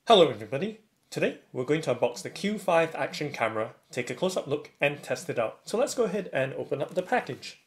Hello everybody! Today we're going to unbox the Q5 action camera, take a close-up look and test it out. So let's go ahead and open up the package.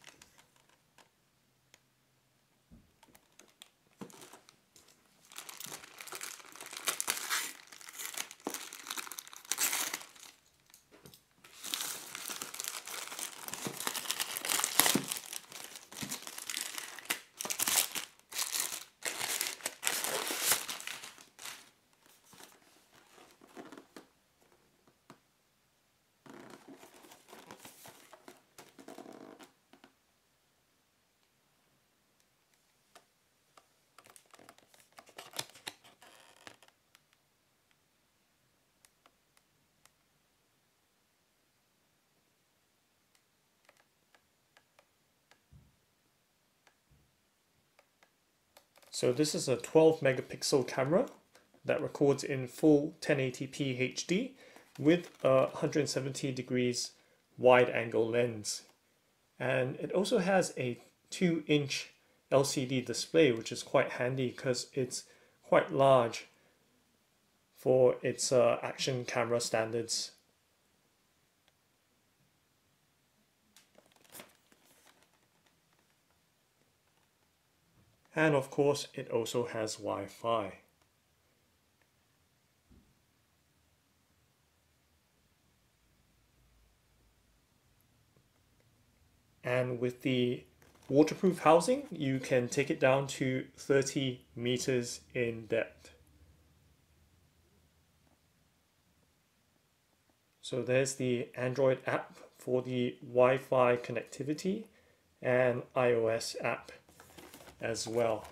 So this is a 12 megapixel camera that records in full 1080p HD with a 170 degrees wide angle lens. And it also has a 2-inch LCD display, which is quite handy because it's quite large for its action camera standards. And of course, it also has Wi-Fi. And with the waterproof housing, you can take it down to 30 meters in depth. So there's the Android app for the Wi-Fi connectivity and iOS app as well.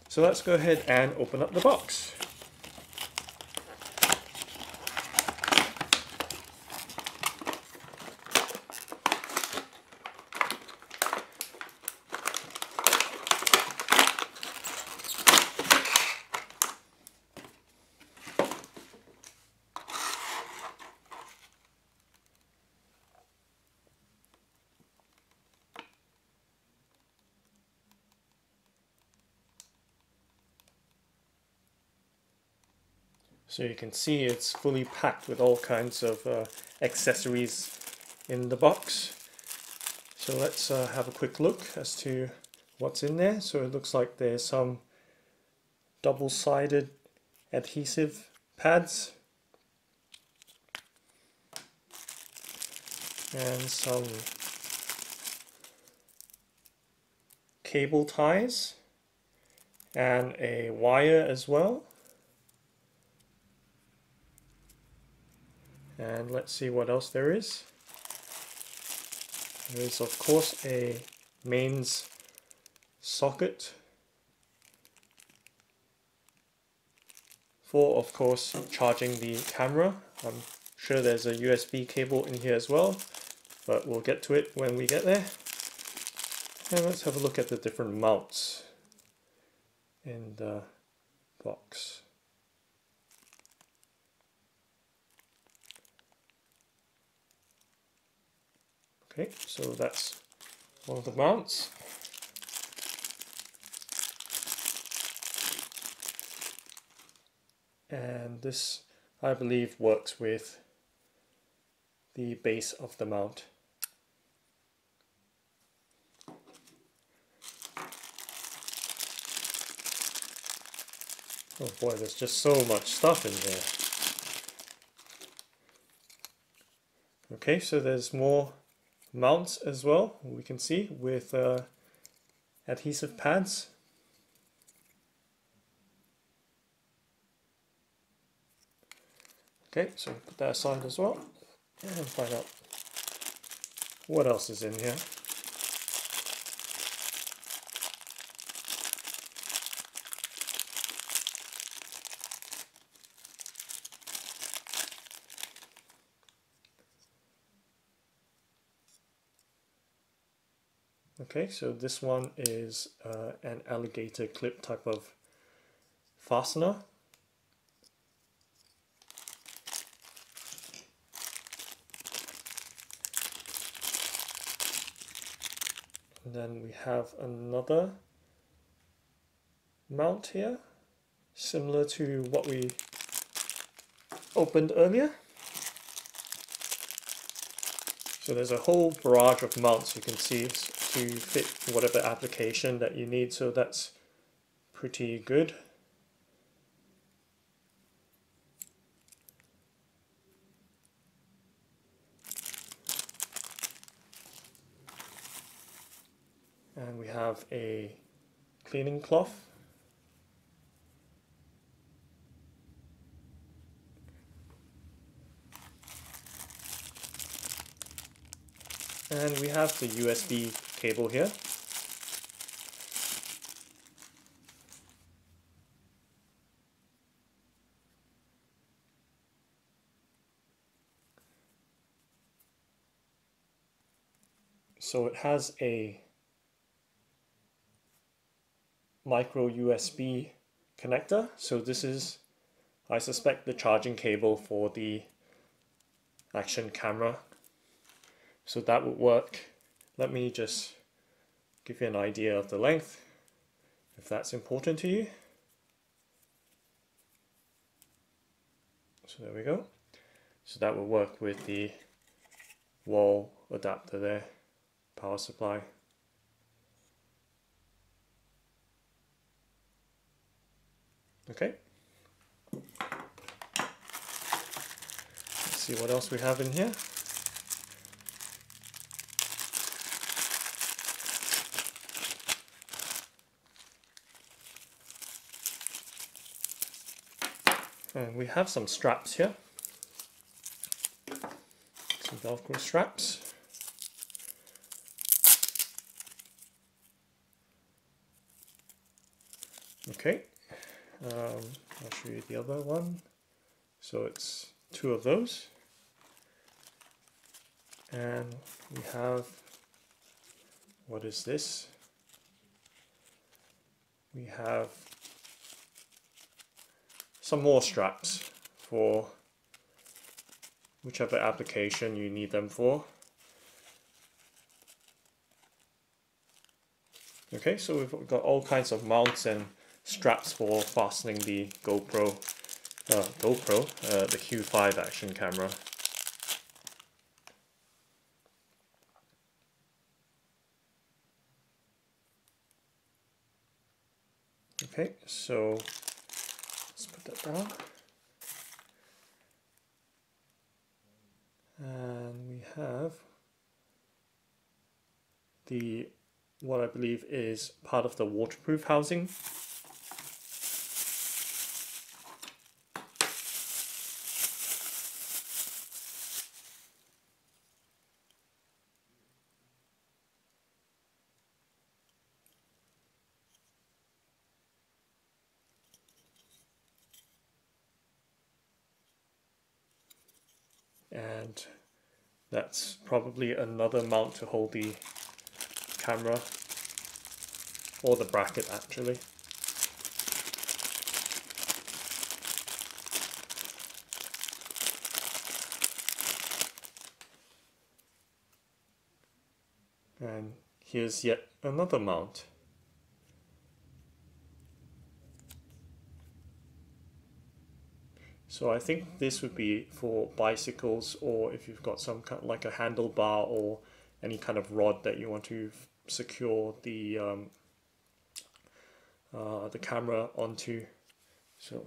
So let's go ahead and open up the box. So you can see it's fully packed with all kinds of accessories in the box. So let's have a quick look as to what's in there. So it looks like there's some double-sided adhesive pads and some cable ties and a wire as well. And let's see what else there is. There is of course a mains socket for, of course, charging the camera. I'm sure there's a USB cable in here as well, but we'll get to it when we get there. And let's have a look at the different mounts in the box. Okay, so that's one of the mounts. And this, I believe, works with the base of the mount. Oh boy, there's just so much stuff in there. Okay, so there's more mounts as well, we can see, with adhesive pads. Okay, so put that aside as well and find out what else is in here. Okay, so this one is an alligator clip type of fastener. And then we have another mount here, similar to what we opened earlier. So there's a whole barrage of mounts you can see to fit whatever application that you need, so that's pretty good. And we have a cleaning cloth. And we have the USB cable here. So it has a micro USB connector. So this is, I suspect, the charging cable for the action camera. So that would work. Let me just give you an idea of the length, if that's important to you. So there we go. So that will work with the wall adapter there, power supply. Okay. Let's see what else we have in here. And we have some straps here. Some Velcro straps. Okay. I'll show you the other one. So it's two of those. And we have, what is this? We have some more straps for whichever application you need them for. Okay, so we've got all kinds of mounts and straps for fastening the the Q5 action camera. Okay, so let's put that down. And we have what I believe is part of the waterproof housing. And that's probably another mount to hold the camera, or the bracket actually. And here's yet another mount. So I think this would be for bicycles, or if you've got some kind of like a handlebar or any kind of rod that you want to secure the camera onto. So,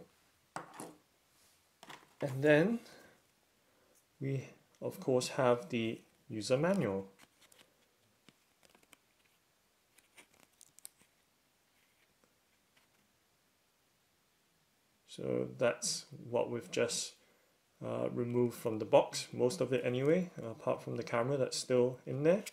and then we of course have the user manual. So that's what we've just removed from the box, most of it anyway, apart from the camera that's still in there.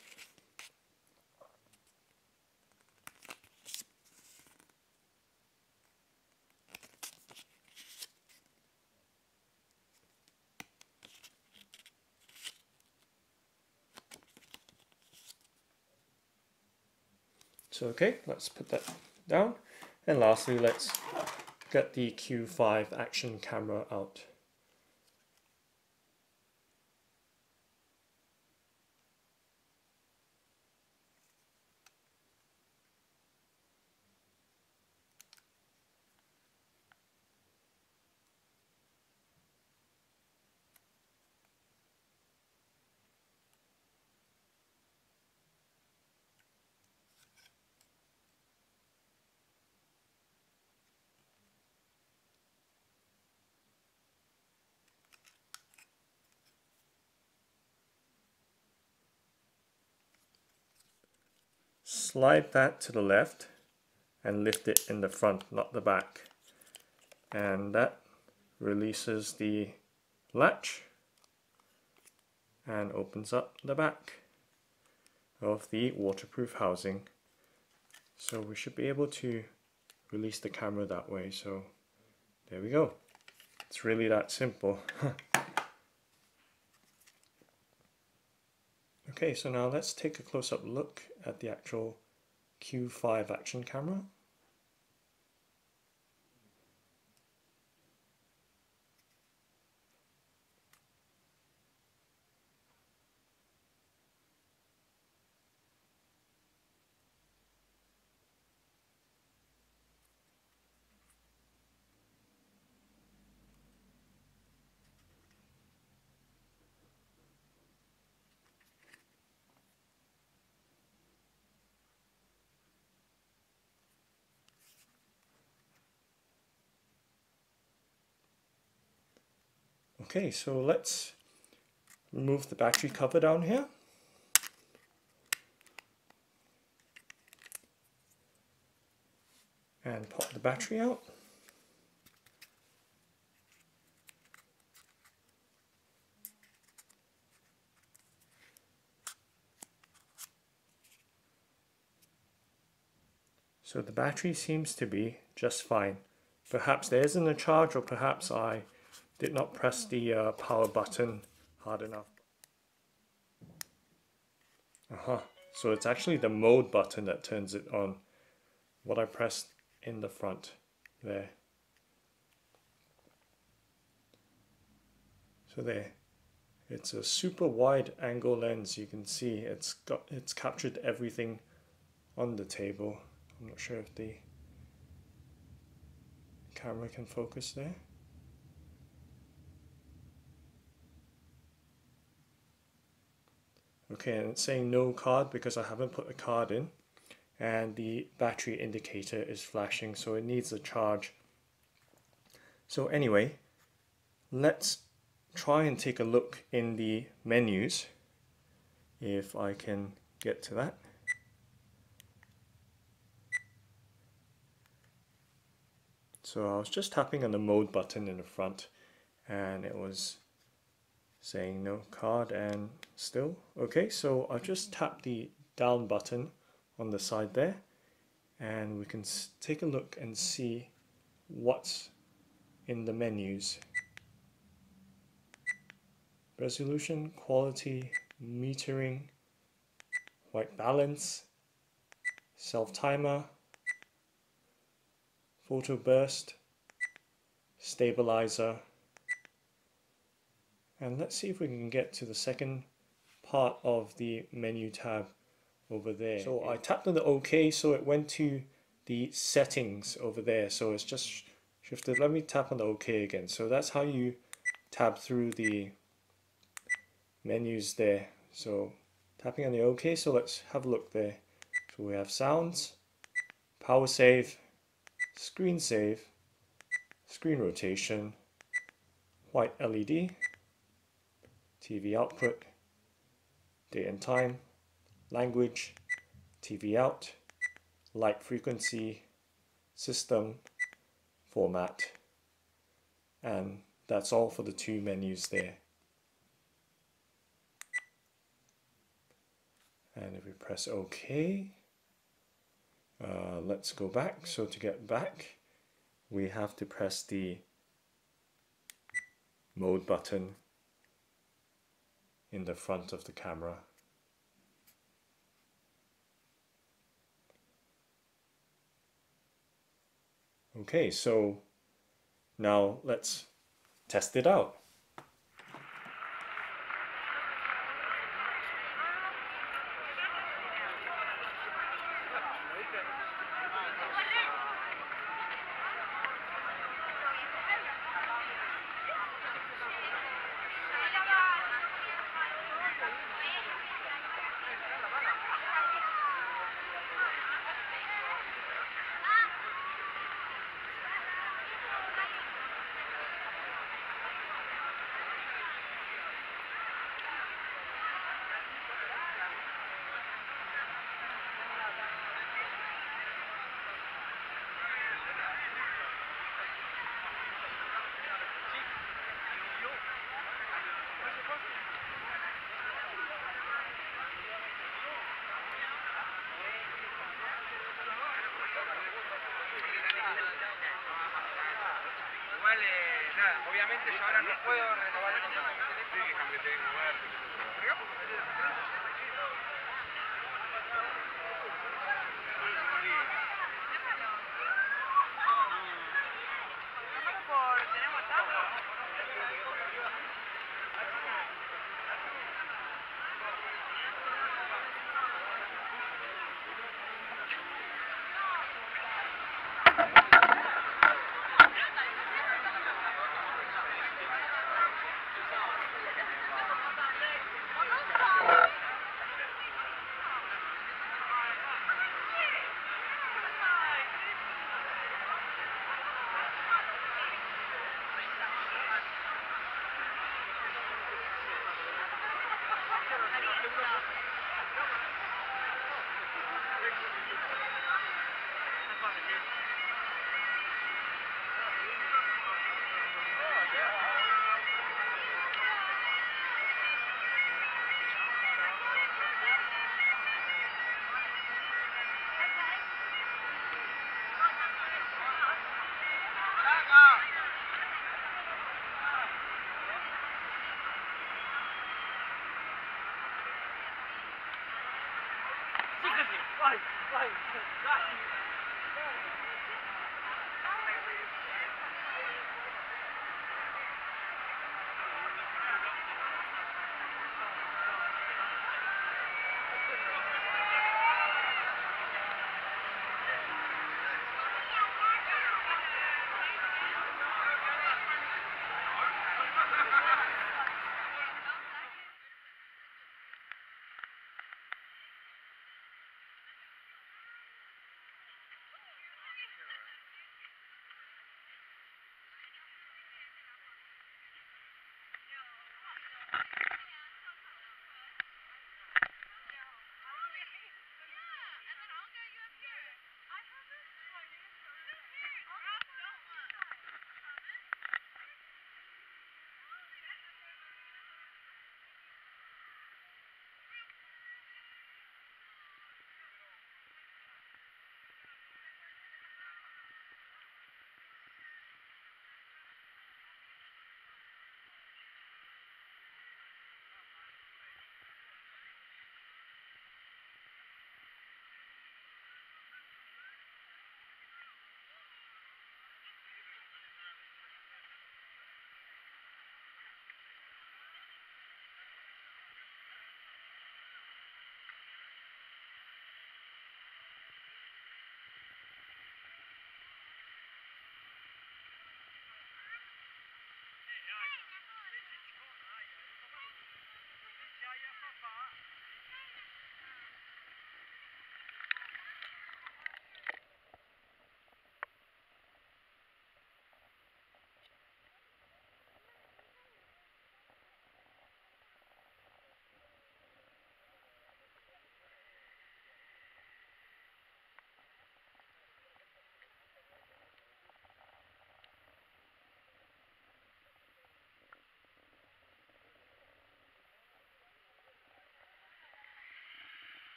So okay, let's put that down. And lastly, let's get the Q5 action camera out. slide that to the left and lift it in the front, not the back. And that releases the latch and opens up the back of the waterproof housing. So we should be able to release the camera that way. So there we go. It's really that simple. Okay, so now let's take a close-up look at the actual Q5 action camera. Okay, so let's remove the battery cover down here. And pop the battery out. So the battery seems to be just fine. Perhaps there isn't a charge, or perhaps I did not press the power button hard enough. So it's actually the mode button that turns it on. What I pressed in the front there. So there. It's a super wide angle lens. You can see it's captured everything on the table. I'm not sure if the camera can focus there. Okay, and it's saying no card because I haven't put a card in, and the battery indicator is flashing, so it needs a charge. So anyway, let's try and take a look in the menus, if I can get to that. So I was just tapping on the mode button in the front, and it was saying no card and still. Okay, so I've just tapped the down button on the side there, and we can take a look and see what's in the menus. Resolution, quality, metering, white balance, self timer, photo burst, stabilizer. And let's see if we can get to the second part of the menu tab over there. So I tapped on the OK, so it went to the settings over there. So it's just shifted. Let me tap on the OK again. So that's how you tab through the menus there. So tapping on the OK, so let's have a look there. So we have sounds, power save, screen save, screen rotation, white LED, TV output, date and time, language, TV out, light frequency, system, format, and that's all for the two menus there. And if we press OK, let's go back. So to get back, we have to press the mode button in the front of the camera. Okay, so now let's test it out. Obviamente yo ahora no puedo renovar el contrato de teléfono porque tengo verde.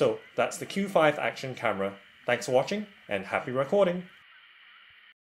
So that's the Q5 action camera. Thanks for watching and happy recording!